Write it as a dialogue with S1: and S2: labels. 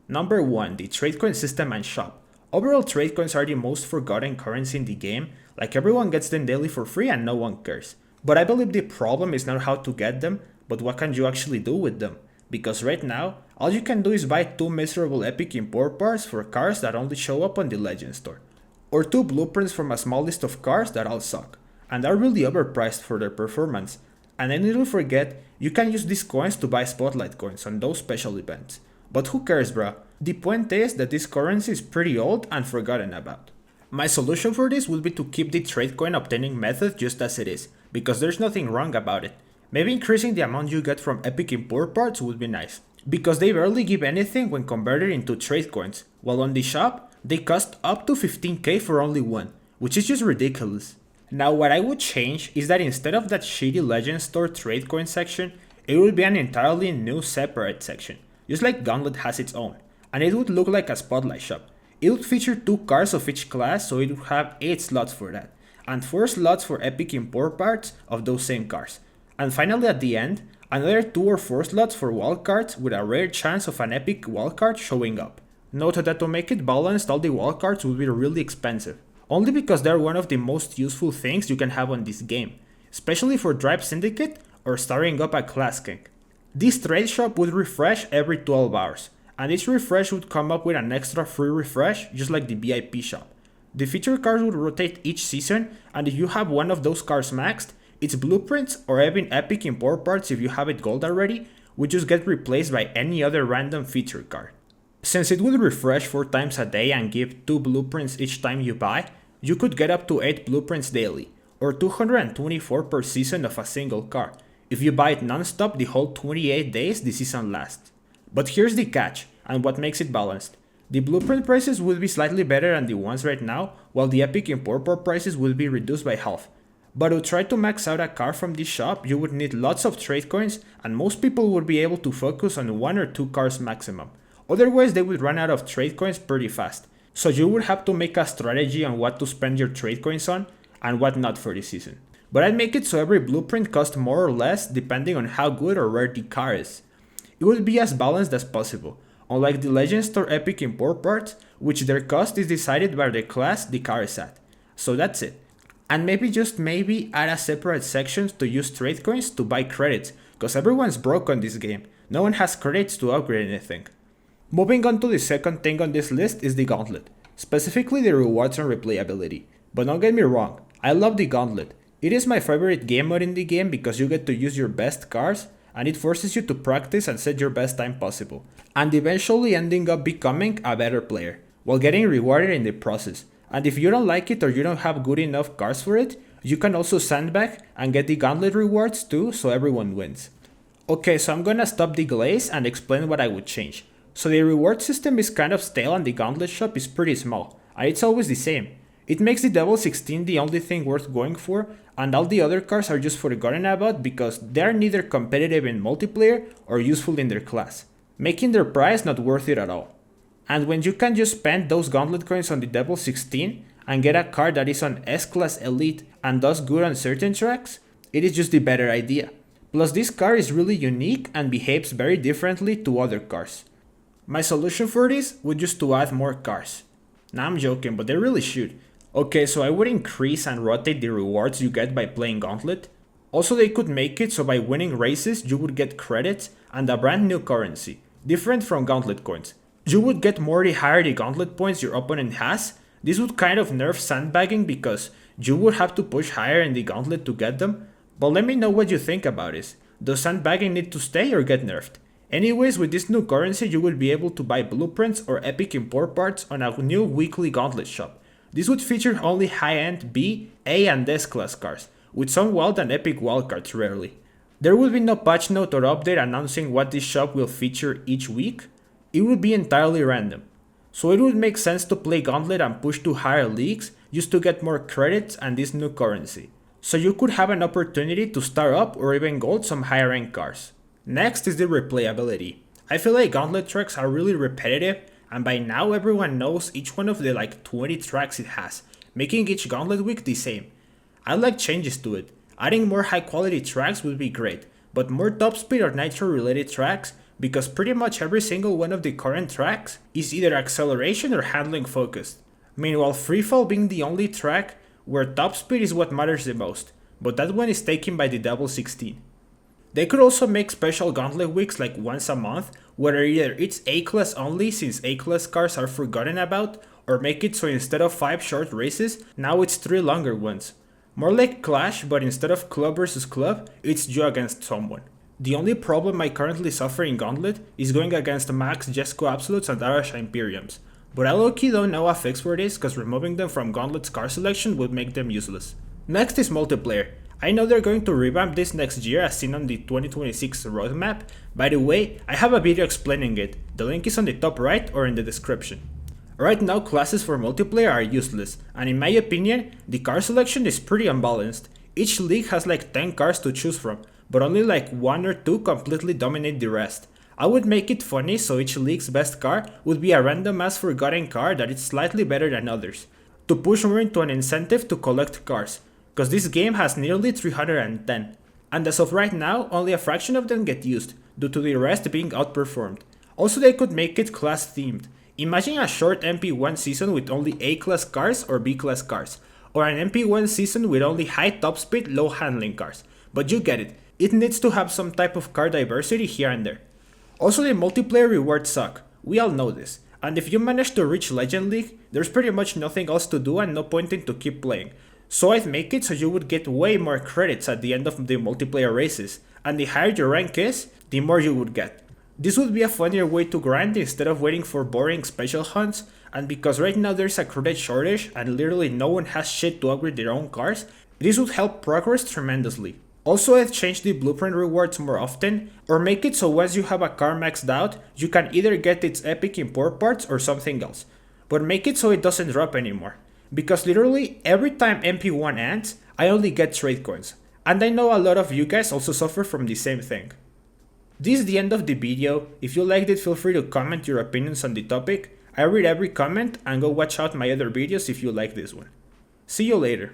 S1: Number 1. The trade coin system and shop. Overall, trade coins are the most forgotten currency in the game, like everyone gets them daily for free and no one cares. But I believe the problem is not how to get them, but what can you actually do with them. Because right now, all you can do is buy 2 miserable epic import parts for cars that only show up on the Legends store. Or 2 blueprints from a small list of cars that all suck, and are really overpriced for their performance. And I need to forget, you can use these coins to buy spotlight coins on those special events. But who cares, bruh? The point is that this currency is pretty old and forgotten about. My solution for this would be to keep the trade coin obtaining method just as it is, because there's nothing wrong about it. Maybe increasing the amount you get from epic import parts would be nice, because they barely give anything when converted into trade coins, while on the shop, they cost up to 15k for only one, which is just ridiculous. Now what I would change is that instead of that shitty Legends store trade coin section, it would be an entirely new separate section, just like Gauntlet has its own, and it would look like a spotlight shop. It would feature 2 cars of each class, so it would have 8 slots for that, and 4 slots for epic import parts of those same cars. And finally at the end, another 2 or 4 slots for wildcards with a rare chance of an epic wildcard showing up. Note that to make it balanced, all the wildcards would be really expensive, only because they're one of the most useful things you can have on this game, especially for Drive Syndicate or starting up a class king. This trade shop would refresh every 12 hours, and each refresh would come up with an extra free refresh just like the VIP shop. The feature cards would rotate each season, and if you have one of those cards maxed, its blueprints or even epic import parts if you have it gold already would just get replaced by any other random feature card. Since it would refresh 4 times a day and give 2 blueprints each time you buy, you could get up to 8 blueprints daily, or 224 per season of a single card, if you buy it non-stop the whole 28 days the season lasts. But here's the catch, and what makes it balanced. The blueprint prices would be slightly better than the ones right now, while the epic import part prices would be reduced by half. But to try to max out a car from this shop, you would need lots of trade coins, and most people would be able to focus on 1 or 2 cars maximum. Otherwise they would run out of trade coins pretty fast, so you would have to make a strategy on what to spend your trade coins on, and what not for this season. But I'd make it so every blueprint costs more or less depending on how good or rare the car is. It would be as balanced as possible, unlike the Legends Store epic import parts, which their cost is decided by the class the car is at. So that's it. And maybe just maybe add a separate section to use trade coins to buy credits, cause everyone's broke on this game, no one has credits to upgrade anything. Moving on to the second thing on this list is the Gauntlet, specifically the rewards and replayability. But don't get me wrong, I love the Gauntlet. It is my favorite game mode in the game because you get to use your best cars, and it forces you to practice and set your best time possible, and eventually ending up becoming a better player, while getting rewarded in the process. And if you don't like it or you don't have good enough cars for it, you can also sandbag and get the Gauntlet rewards too, so everyone wins. Okay, so I'm gonna stop the glaze and explain what I would change. So the reward system is kind of stale and the Gauntlet shop is pretty small, and it's always the same. It makes the Devil 16 the only thing worth going for, and all the other cars are just forgotten about because they are neither competitive in multiplayer or useful in their class, making their price not worth it at all. And when you can just spend those Gauntlet coins on the Devil 16 and get a car that is on S-Class Elite and does good on certain tracks, it is just the better idea. Plus this car is really unique and behaves very differently to other cars. My solution for this would just to add more cars. Nah, I'm joking, but they really should. Okay, so I would increase and rotate the rewards you get by playing Gauntlet. Also, they could make it so by winning races you would get credits and a brand new currency, different from Gauntlet coins. You would get more the higher the Gauntlet points your opponent has. This would kind of nerf sandbagging because you would have to push higher in the Gauntlet to get them. But let me know what you think about this. Does sandbagging need to stay or get nerfed? Anyways, with this new currency you will be able to buy blueprints or epic import parts on a new weekly Gauntlet shop. This would feature only high-end B, A and S class cars, with some wild and epic wildcards rarely. There will be no patch note or update announcing what this shop will feature each week. It would be entirely random. So it would make sense to play Gauntlet and push to higher leagues just to get more credits and this new currency. So you could have an opportunity to star up or even gold some higher rank cars. Next is the replayability. I feel like Gauntlet tracks are really repetitive, and by now everyone knows each one of the like 20 tracks it has, making each Gauntlet week the same. I'd like changes to it. Adding more high quality tracks would be great, but more top speed or nitro related tracks because pretty much every single one of the current tracks is either acceleration or handling focused. Meanwhile, freefall being the only track where top speed is what matters the most, but that one is taken by the double 16. They could also make special Gauntlet weeks like once a month, where either it's A-class only since A-class cars are forgotten about, or make it so instead of 5 short races, now it's 3 longer ones. More like Clash, but instead of club versus club, it's you against someone. The only problem I currently suffer in Gauntlet is going against Max, Jesco Absolutes and Arasha Imperiums, but I low-key don't know a fix for this cause removing them from Gauntlet's car selection would make them useless. Next is multiplayer. I know they're going to revamp this next year as seen on the 2026 roadmap. By the way, I have a video explaining it, the link is on the top right or in the description. Right now classes for multiplayer are useless, and in my opinion, the car selection is pretty unbalanced. Each league has like 10 cars to choose from, but only like 1 or 2 completely dominate the rest. I would make it funny so each league's best car would be a random ass forgotten car that is slightly better than others, to push more into an incentive to collect cars, cause this game has nearly 310, and as of right now only a fraction of them get used, due to the rest being outperformed. Also they could make it class themed. Imagine a short MP1 season with only A-class cars or B-class cars, or an MP1 season with only high top speed, low handling cars. But you get it, it needs to have some type of car diversity here and there. Also the multiplayer rewards suck, we all know this, and if you manage to reach Legend League, there's pretty much nothing else to do and no point in to keep playing. So I'd make it so you would get way more credits at the end of the multiplayer races, and the higher your rank is, the more you would get. This would be a funnier way to grind instead of waiting for boring special hunts, and because right now there's a credit shortage and literally no one has shit to upgrade their own cars, this would help progress tremendously. Also I'd change the blueprint rewards more often, or make it so once you have a car maxed out, you can either get its epic import parts or something else, but make it so it doesn't drop anymore. Because literally every time MP1 ends, I only get trade coins, and I know a lot of you guys also suffer from the same thing. This is the end of the video. If you liked it, feel free to comment your opinions on the topic. I read every comment and go watch out my other videos if you like this one. See you later.